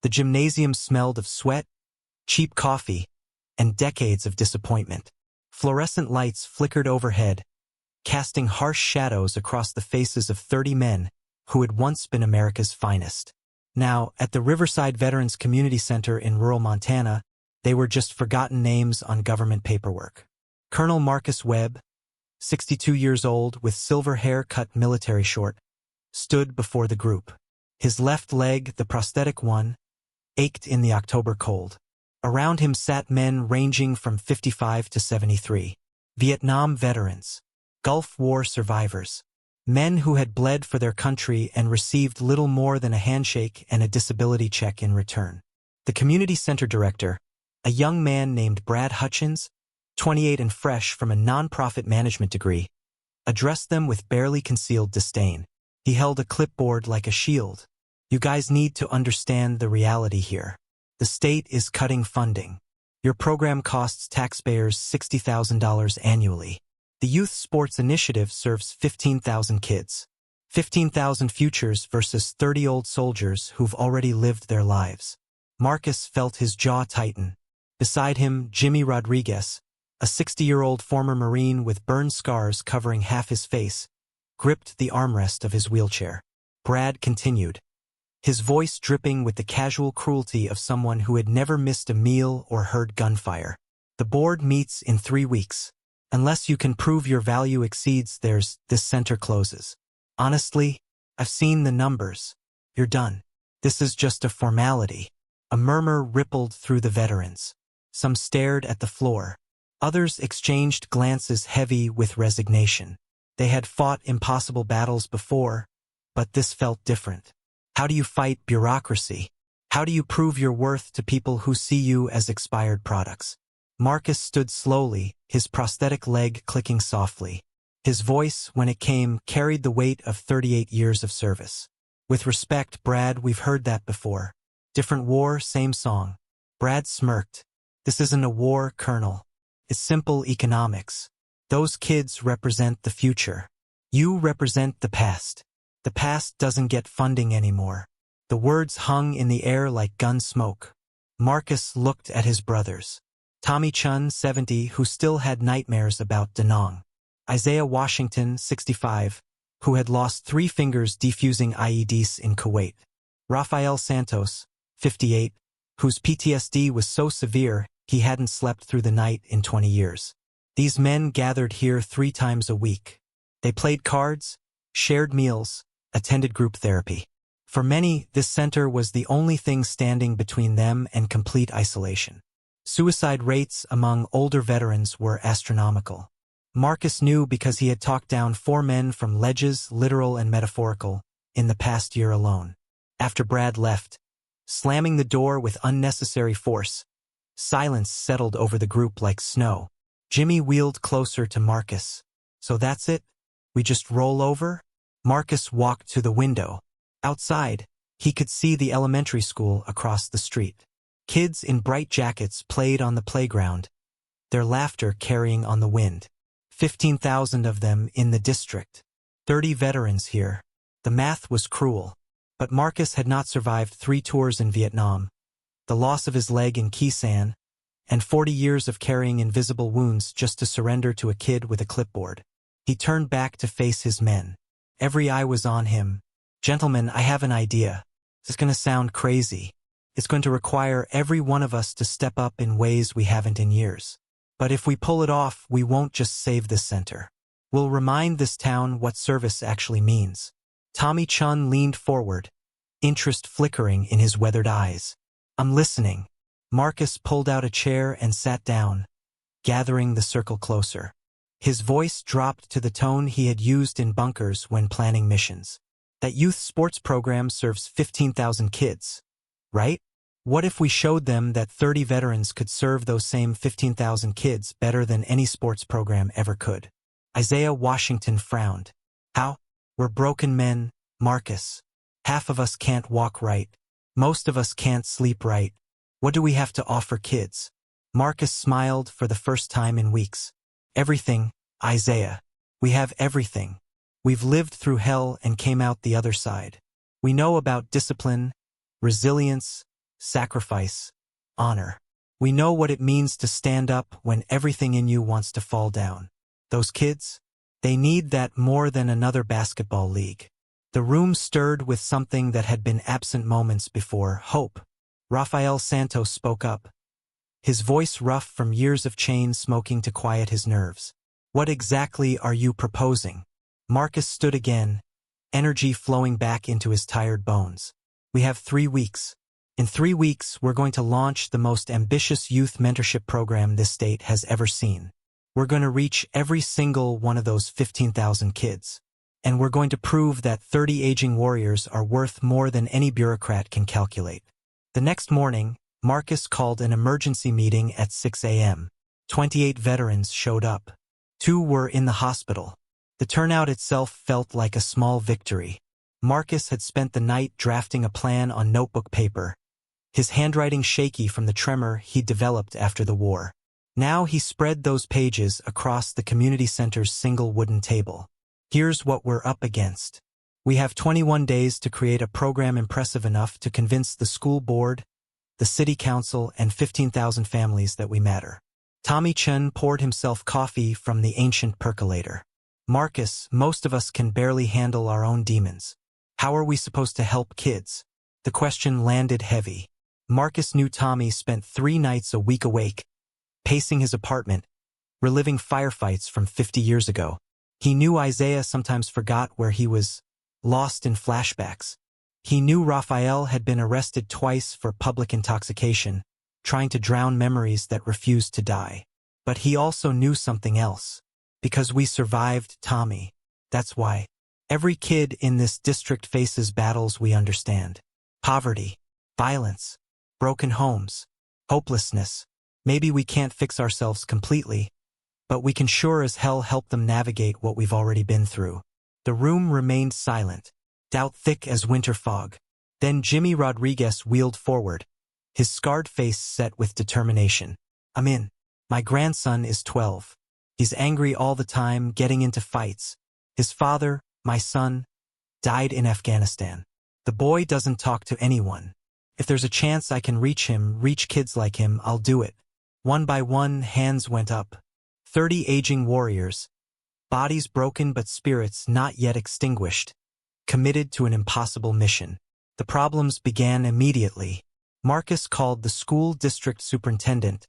The gymnasium smelled of sweat, cheap coffee, and decades of disappointment. Fluorescent lights flickered overhead, casting harsh shadows across the faces of 30 men who had once been America's finest. Now, at the Riverside Veterans Community Center in rural Montana, they were just forgotten names on government paperwork. Colonel Marcus Webb, 62 years old with silver hair cut military short, stood before the group. His left leg, the prosthetic one, ached in the October cold. Around him sat men ranging from 55 to 73. Vietnam veterans, Gulf War survivors, men who had bled for their country and received little more than a handshake and a disability check in return. The community center director, a young man named Brad Hutchins, 28 and fresh from a nonprofit management degree, addressed them with barely concealed disdain. He held a clipboard like a shield. You guys need to understand the reality here. The state is cutting funding. Your program costs taxpayers $60,000 annually. The Youth Sports Initiative serves 15,000 kids. 15,000 futures versus 30 old soldiers who've already lived their lives. Marcus felt his jaw tighten. Beside him, Jimmy Rodriguez, a 60-year-old former Marine with burn scars covering half his face, gripped the armrest of his wheelchair. Brad continued, his voice dripping with the casual cruelty of someone who had never missed a meal or heard gunfire. The board meets in 3 weeks. Unless you can prove your value exceeds theirs, this center closes. Honestly, I've seen the numbers. You're done. This is just a formality. A murmur rippled through the veterans. Some stared at the floor. Others exchanged glances heavy with resignation. They had fought impossible battles before, but this felt different. How do you fight bureaucracy? How do you prove your worth to people who see you as expired products? Marcus stood slowly, his prosthetic leg clicking softly. His voice, when it came, carried the weight of 38 years of service. With respect, Brad, we've heard that before. Different war, same song. Brad smirked. This isn't a war, Colonel. It's simple economics. Those kids represent the future. You represent the past. The past doesn't get funding anymore. The words hung in the air like gun smoke. Marcus looked at his brothers. Tommy Chun, 70, who still had nightmares about Da Nang. Isaiah Washington, 65, who had lost 3 fingers defusing IEDs in Kuwait. Rafael Santos, 58, whose PTSD was so severe he hadn't slept through the night in 20 years. These men gathered here 3 times a week. They played cards, shared meals, attended group therapy. For many, this center was the only thing standing between them and complete isolation. Suicide rates among older veterans were astronomical. Marcus knew because he had talked down 4 men from ledges, literal and metaphorical, in the past year alone. After Brad left, slamming the door with unnecessary force, silence settled over the group like snow. Jimmy wheeled closer to Marcus. So that's it? We just roll over? Marcus walked to the window. Outside, he could see the elementary school across the street. Kids in bright jackets played on the playground, their laughter carrying on the wind. 15,000 of them in the district. 30 veterans here. The math was cruel. But Marcus had not survived 3 tours in Vietnam, the loss of his leg in Khe Sanh, and 40 years of carrying invisible wounds just to surrender to a kid with a clipboard. He turned back to face his men. Every eye was on him. Gentlemen, I have an idea. This is going to sound crazy. It's going to require every one of us to step up in ways we haven't in years. But if we pull it off, we won't just save this center. We'll remind this town what service actually means. Tommy Chun leaned forward, interest flickering in his weathered eyes. I'm listening. Marcus pulled out a chair and sat down, gathering the circle closer. His voice dropped to the tone he had used in bunkers when planning missions. That youth sports program serves 15,000 kids, right? What if we showed them that 30 veterans could serve those same 15,000 kids better than any sports program ever could? Isaiah Washington frowned. How? We're broken men, Marcus. Half of us can't walk right. Most of us can't sleep right. What do we have to offer kids? Marcus smiled for the first time in weeks. Everything, Isaiah. We have everything. We've lived through hell and came out the other side. We know about discipline, resilience, sacrifice, honor. We know what it means to stand up when everything in you wants to fall down. Those kids? They need that more than another basketball league. The room stirred with something that had been absent moments before: hope. Rafael Santos spoke up, his voice rough from years of chain smoking to quiet his nerves. What exactly are you proposing? Marcus stood again, energy flowing back into his tired bones. We have 3 weeks. In 3 weeks, we're going to launch the most ambitious youth mentorship program this state has ever seen. We're going to reach every single one of those 15,000 kids. And we're going to prove that 30 aging warriors are worth more than any bureaucrat can calculate. The next morning, Marcus called an emergency meeting at 6 a.m. 28 veterans showed up. 2 were in the hospital. The turnout itself felt like a small victory. Marcus had spent the night drafting a plan on notebook paper, his handwriting shaky from the tremor he'd developed after the war. Now he spread those pages across the community center's single wooden table. Here's what we're up against. We have 21 days to create a program impressive enough to convince the school board, the city council, and 15,000 families that we matter. Tommy Chen poured himself coffee from the ancient percolator. Marcus, most of us can barely handle our own demons. How are we supposed to help kids? The question landed heavy. Marcus knew Tommy spent 3 nights a week awake, pacing his apartment, reliving firefights from 50 years ago. He knew Isaiah sometimes forgot where he was, lost in flashbacks. He knew Rafael had been arrested twice for public intoxication, trying to drown memories that refused to die. But he also knew something else. Because we survived Tommy. That's why. Every kid in this district faces battles we understand. Poverty, violence, broken homes, hopelessness. Maybe we can't fix ourselves completely, but we can sure as hell help them navigate what we've already been through. The room remained silent, doubt thick as winter fog. Then Jimmy Rodriguez wheeled forward, his scarred face set with determination. I'm in. My grandson is 12. He's angry all the time, getting into fights. His father, my son, died in Afghanistan. The boy doesn't talk to anyone. If there's a chance I can reach him, reach kids like him, I'll do it. One by one, hands went up. 30 aging warriors, bodies broken but spirits not yet extinguished, committed to an impossible mission. The problems began immediately. Marcus called the school district superintendent,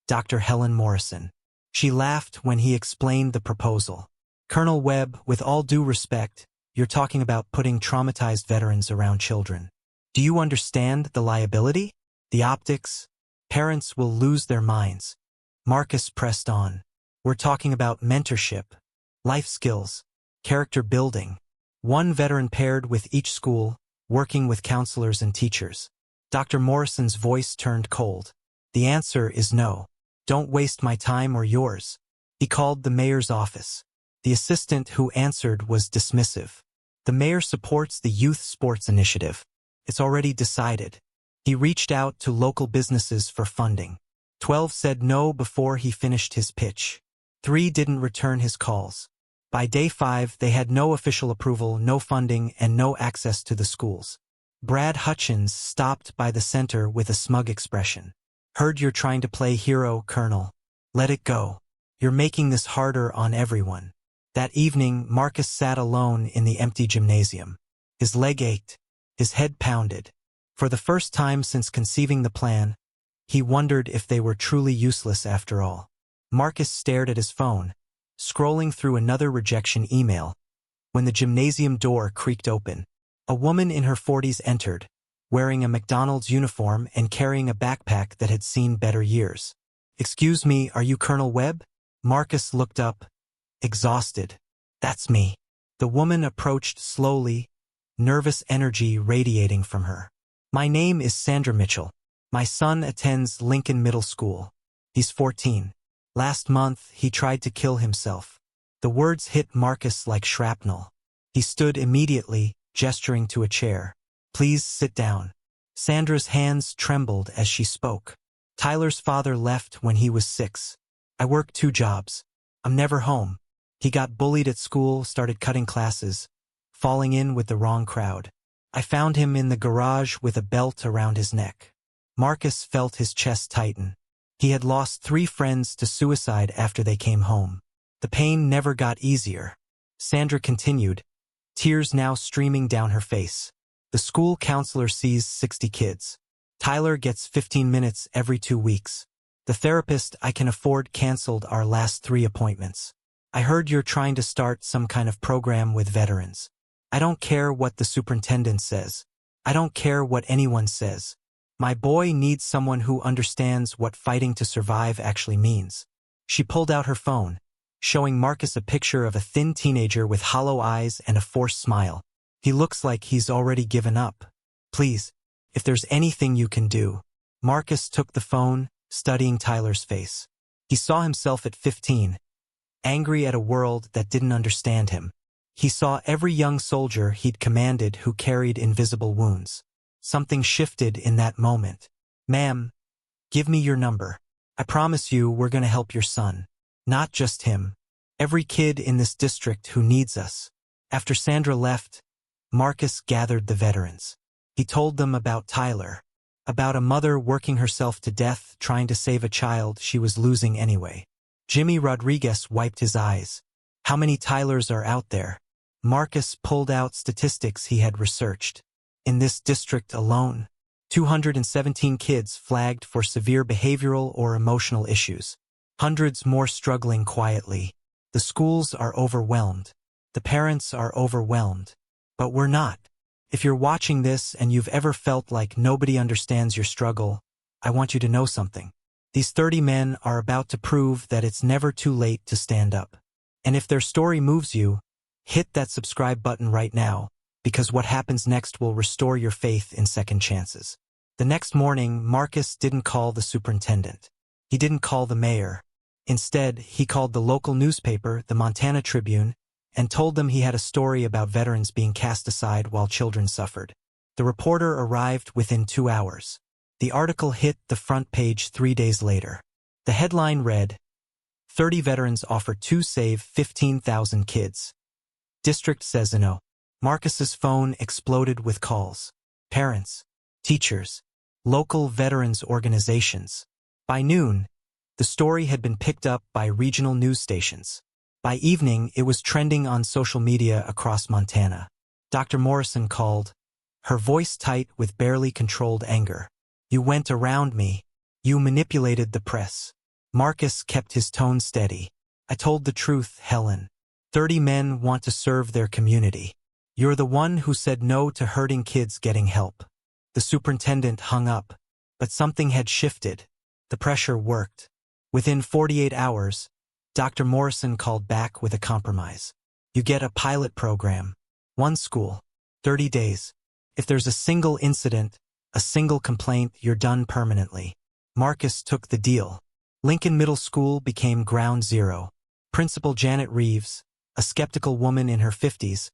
Dr. Helen Morrison. She laughed when he explained the proposal. Colonel Webb, with all due respect, you're talking about putting traumatized veterans around children. Do you understand the liability? The optics? Parents will lose their minds. Marcus pressed on. We're talking about mentorship, life skills, character building. 1 veteran paired with each school, working with counselors and teachers. Dr. Morrison's voice turned cold. The answer is no. Don't waste my time or yours. He called the mayor's office. The assistant who answered was dismissive. The mayor supports the Youth Sports Initiative. It's already decided. He reached out to local businesses for funding. 12 said no before he finished his pitch. 3 didn't return his calls. By day 5, they had no official approval, no funding, and no access to the schools. Brad Hutchins stopped by the center with a smug expression. Heard you're trying to play hero, Colonel. Let it go. You're making this harder on everyone. That evening, Marcus sat alone in the empty gymnasium. His leg ached, his head pounded. For the first time since conceiving the plan, he wondered if they were truly useless after all. Marcus stared at his phone, scrolling through another rejection email, when the gymnasium door creaked open. A woman in her 40s entered, wearing a McDonald's uniform and carrying a backpack that had seen better years. Excuse me, are you Colonel Webb? Marcus looked up, exhausted. That's me. The woman approached slowly, nervous energy radiating from her. My name is Sandra Mitchell. My son attends Lincoln Middle School. He's 14. Last month, he tried to kill himself. The words hit Marcus like shrapnel. He stood immediately, gesturing to a chair. Please sit down. Sandra's hands trembled as she spoke. Tyler's father left when he was 6. I work 2 jobs. I'm never home. He got bullied at school, started cutting classes, falling in with the wrong crowd. I found him in the garage with a belt around his neck. Marcus felt his chest tighten. He had lost 3 friends to suicide after they came home. The pain never got easier. Sandra continued, tears now streaming down her face. The school counselor sees 60 kids. Tyler gets 15 minutes every 2 weeks. The therapist I can afford canceled our last 3 appointments. I heard you're trying to start some kind of program with veterans. I don't care what the superintendent says. I don't care what anyone says. My boy needs someone who understands what fighting to survive actually means. She pulled out her phone, showing Marcus a picture of a thin teenager with hollow eyes and a forced smile. He looks like he's already given up. Please, if there's anything you can do. Marcus took the phone, studying Tyler's face. He saw himself at 15, angry at a world that didn't understand him. He saw every young soldier he'd commanded who carried invisible wounds. Something shifted in that moment. Ma'am, give me your number. I promise you we're going to help your son. Not just him. Every kid in this district who needs us. After Sandra left, Marcus gathered the veterans. He told them about Tyler, about a mother working herself to death trying to save a child she was losing anyway. Jimmy Rodriguez wiped his eyes. How many Tylers are out there? Marcus pulled out statistics he had researched. In this district alone, 217 kids flagged for severe behavioral or emotional issues. Hundreds more struggling quietly. The schools are overwhelmed. The parents are overwhelmed. But we're not. If you're watching this and you've ever felt like nobody understands your struggle, I want you to know something. These 30 men are about to prove that it's never too late to stand up. And if their story moves you, hit that subscribe button right now, because what happens next will restore your faith in second chances. The next morning, Marcus didn't call the superintendent. He didn't call the mayor. Instead, he called the local newspaper, the Montana Tribune, and told them he had a story about veterans being cast aside while children suffered. The reporter arrived within 2 hours. The article hit the front page 3 days later. The headline read, 30 veterans offer to save 15,000 kids. District says no. Marcus's phone exploded with calls. Parents, teachers, local veterans organizations. By noon, the story had been picked up by regional news stations. By evening, it was trending on social media across Montana. Dr. Morrison called, her voice tight with barely controlled anger. You went around me. You manipulated the press. Marcus kept his tone steady. I told the truth, Helen. 30 men want to serve their community. You're the one who said no to hurting kids getting help. The superintendent hung up, but something had shifted. The pressure worked. Within 48 hours, Dr. Morrison called back with a compromise. You get a pilot program. 1 school. 30 days. If there's a single incident, a single complaint, you're done permanently. Marcus took the deal. Lincoln Middle School became ground zero. Principal Janet Reeves, a skeptical woman in her 50s,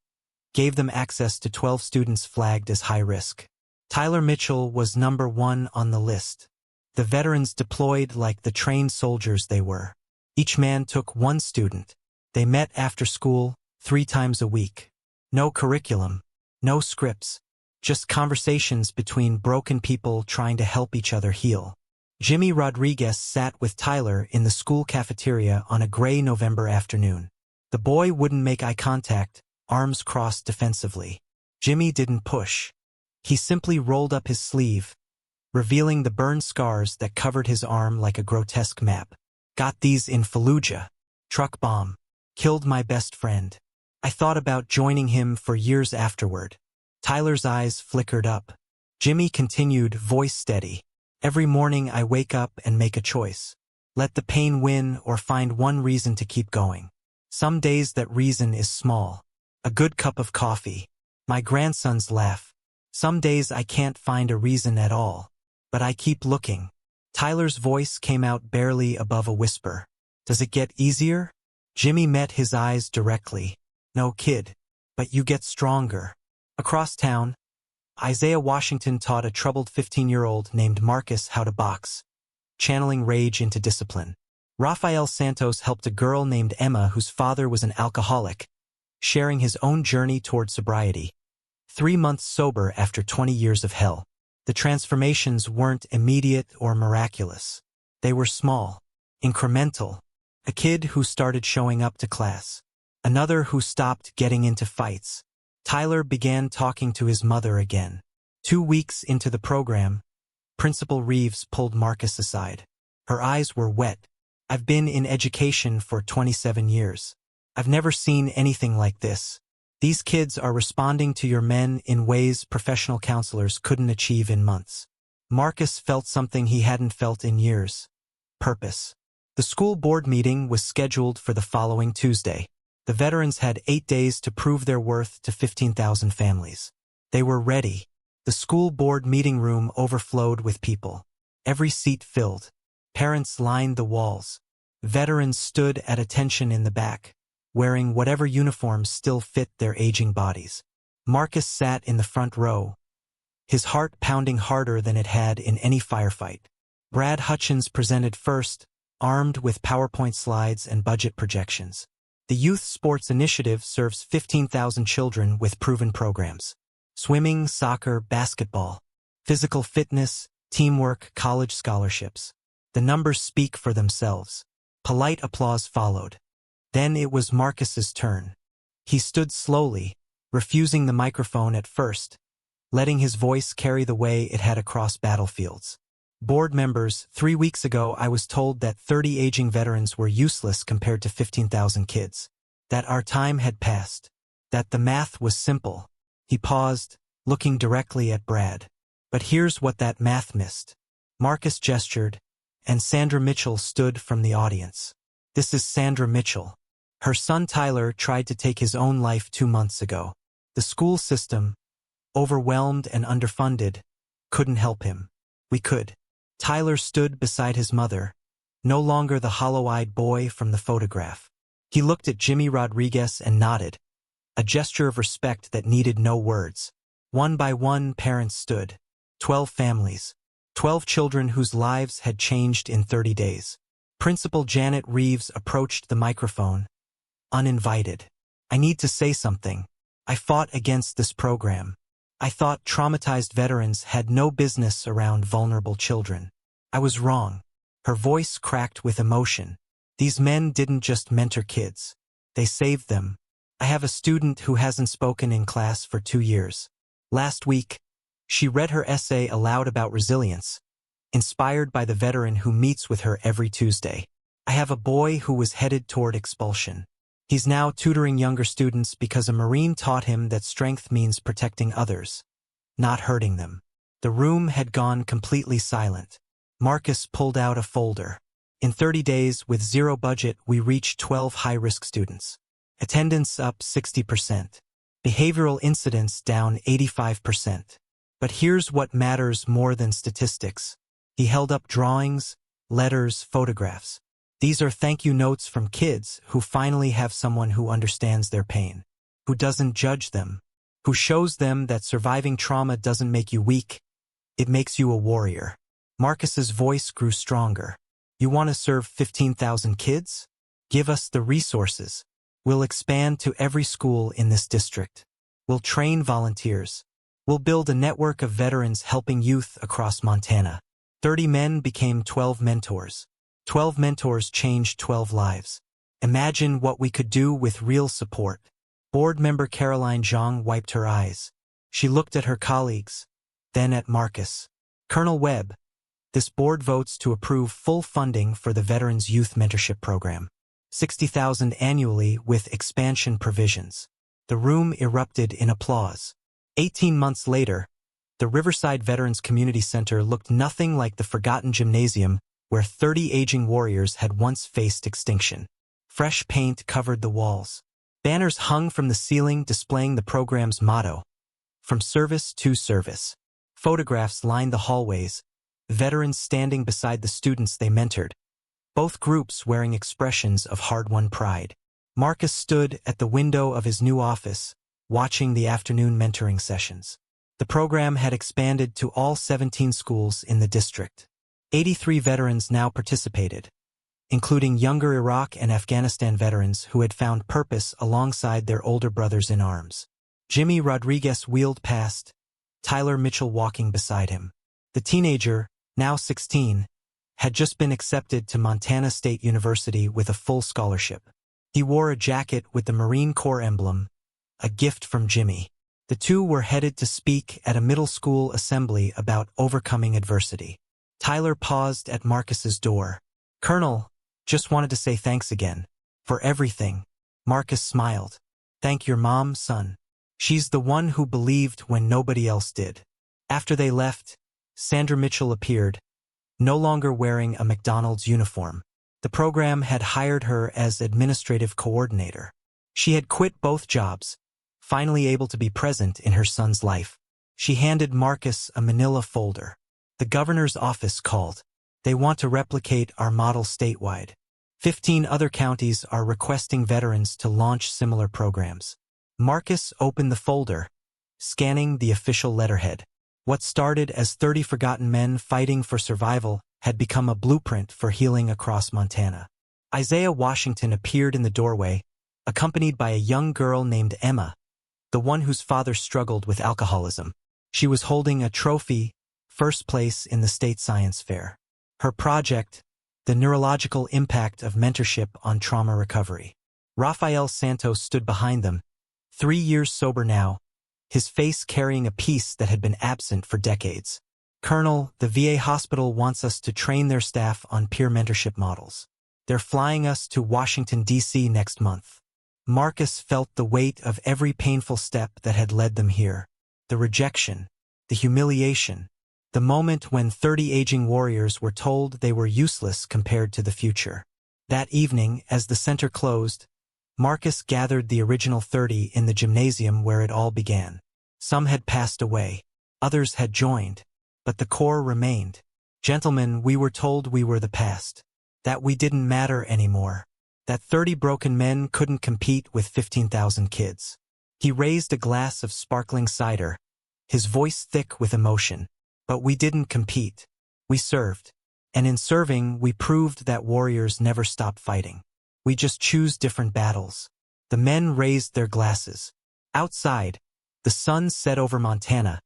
gave them access to 12 students flagged as high risk. Tyler Mitchell was number 1 on the list. The veterans deployed like the trained soldiers they were. Each man took 1 student. They met after school 3 times a week. No curriculum, no scripts, just conversations between broken people trying to help each other heal. Jimmy Rodriguez sat with Tyler in the school cafeteria on a gray November afternoon. The boy wouldn't make eye contact, arms crossed defensively. Jimmy didn't push. He simply rolled up his sleeve, revealing the burn scars that covered his arm like a grotesque map. Got these in Fallujah. Truck bomb. Killed my best friend. I thought about joining him for years afterward. Tyler's eyes flickered up. Jimmy continued, voice steady. Every morning I wake up and make a choice. Let the pain win or find one reason to keep going. Some days that reason is small. A good cup of coffee. My grandson's laugh. Some days I can't find a reason at all. But I keep looking. Tyler's voice came out barely above a whisper. Does it get easier? Jimmy met his eyes directly. No, kid. But you get stronger. Across town, Isaiah Washington taught a troubled 15-year-old named Marcus how to box, channeling rage into discipline. Rafael Santos helped a girl named Emma whose father was an alcoholic, sharing his own journey toward sobriety. 3 months sober after 20 years of hell. The transformations weren't immediate or miraculous. They were small, incremental. A kid who started showing up to class. Another who stopped getting into fights. Tyler began talking to his mother again. 2 weeks into the program, Principal Reeves pulled Marcus aside. Her eyes were wet. I've been in education for 27 years. I've never seen anything like this. These kids are responding to your men in ways professional counselors couldn't achieve in months. Marcus felt something he hadn't felt in years. Purpose. The school board meeting was scheduled for the following Tuesday. The veterans had 8 days to prove their worth to 15,000 families. They were ready. The school board meeting room overflowed with people. Every seat filled. Parents lined the walls. Veterans stood at attention in the back, wearing whatever uniforms still fit their aging bodies. Marcus sat in the front row, his heart pounding harder than it had in any firefight. Brad Hutchins presented first, armed with PowerPoint slides and budget projections. The Youth Sports Initiative serves 15,000 children with proven programs. Swimming, soccer, basketball, physical fitness, teamwork, college scholarships. The numbers speak for themselves. Polite applause followed. Then it was Marcus's turn. He stood slowly, refusing the microphone at first, letting his voice carry the way it had across battlefields. Board members, 3 weeks ago I was told that 30 aging veterans were useless compared to 15,000 kids. That our time had passed. That the math was simple. He paused, looking directly at Brad. But here's what that math missed. Marcus gestured, and Sandra Mitchell stood from the audience. This is Sandra Mitchell. Her son Tyler tried to take his own life 2 months ago. The school system, overwhelmed and underfunded, couldn't help him. We could. Tyler stood beside his mother, no longer the hollow-eyed boy from the photograph. He looked at Jimmy Rodriguez and nodded, a gesture of respect that needed no words. One by one, parents stood. 12 families. 12 children whose lives had changed in 30 days. Principal Janet Reeves approached the microphone, uninvited. I need to say something. I fought against this program. I thought traumatized veterans had no business around vulnerable children. I was wrong. Her voice cracked with emotion. These men didn't just mentor kids. They saved them. I have a student who hasn't spoken in class for 2 years. Last week, she read her essay aloud about resilience, inspired by the veteran who meets with her every Tuesday. I have a boy who was headed toward expulsion. He's now tutoring younger students because a Marine taught him that strength means protecting others, not hurting them. The room had gone completely silent. Marcus pulled out a folder. In 30 days, with zero budget, we reached 12 high-risk students. Attendance up 60%. Behavioral incidents down 85%. But here's what matters more than statistics. He held up drawings, letters, photographs. These are thank you notes from kids who finally have someone who understands their pain, who doesn't judge them, who shows them that surviving trauma doesn't make you weak, it makes you a warrior. Marcus's voice grew stronger. You want to serve 15,000 kids? Give us the resources. We'll expand to every school in this district. We'll train volunteers. We'll build a network of veterans helping youth across Montana. 30 men became 12 mentors. 12 mentors changed 12 lives. Imagine what we could do with real support. Board member Caroline Zhang wiped her eyes. She looked at her colleagues, then at Marcus. Colonel Webb, this board votes to approve full funding for the Veterans Youth Mentorship Program. $60,000 annually with expansion provisions. The room erupted in applause. 18 months later, the Riverside Veterans Community Center looked nothing like the forgotten gymnasium where 30 aging warriors had once faced extinction. Fresh paint covered the walls. Banners hung from the ceiling displaying the program's motto, "From service to service." Photographs lined the hallways, veterans standing beside the students they mentored, both groups wearing expressions of hard-won pride. Marcus stood at the window of his new office, watching the afternoon mentoring sessions. The program had expanded to all 17 schools in the district. 83 veterans now participated, including younger Iraq and Afghanistan veterans who had found purpose alongside their older brothers in arms. Jimmy Rodriguez wheeled past, Tyler Mitchell walking beside him. The teenager, now 16, had just been accepted to Montana State University with a full scholarship. He wore a jacket with the Marine Corps emblem, a gift from Jimmy. The two were headed to speak at a middle school assembly about overcoming adversity. Tyler paused at Marcus's door. "Colonel, just wanted to say thanks again. For everything." Marcus smiled. "Thank your mom, son. She's the one who believed when nobody else did." After they left, Sandra Mitchell appeared, no longer wearing a McDonald's uniform. The program had hired her as administrative coordinator. She had quit both jobs, finally able to be present in her son's life. She handed Marcus a manila folder. "The governor's office called. They want to replicate our model statewide. 15 other counties are requesting veterans to launch similar programs." Marcus opened the folder, scanning the official letterhead. What started as 30 forgotten men fighting for survival had become a blueprint for healing across Montana. Isaiah Washington appeared in the doorway, accompanied by a young girl named Emma, the one whose father struggled with alcoholism. She was holding a trophy, first place in the state science fair. Her project, the neurological impact of mentorship on trauma recovery. Rafael Santos stood behind them, 3 years sober now, his face carrying a piece that had been absent for decades. "Colonel, the VA hospital wants us to train their staff on peer mentorship models. They're flying us to Washington, D.C. next month." Marcus felt the weight of every painful step that had led them here. The rejection, the humiliation, the moment when 30 aging warriors were told they were useless compared to the future. That evening, as the center closed, Marcus gathered the original 30 in the gymnasium where it all began. Some had passed away. Others had joined. But the core remained. "Gentlemen, we were told we were the past. That we didn't matter anymore. That 30 broken men couldn't compete with 15,000 kids." He raised a glass of sparkling cider, his voice thick with emotion. "But we didn't compete. We served. And in serving, we proved that warriors never stop fighting. We just choose different battles." The men raised their glasses. Outside, the sun set over Montana,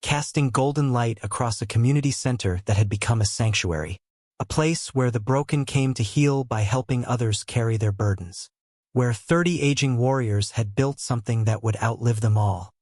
casting golden light across a community center that had become a sanctuary, a place where the broken came to heal by helping others carry their burdens, where 30 aging warriors had built something that would outlive them all.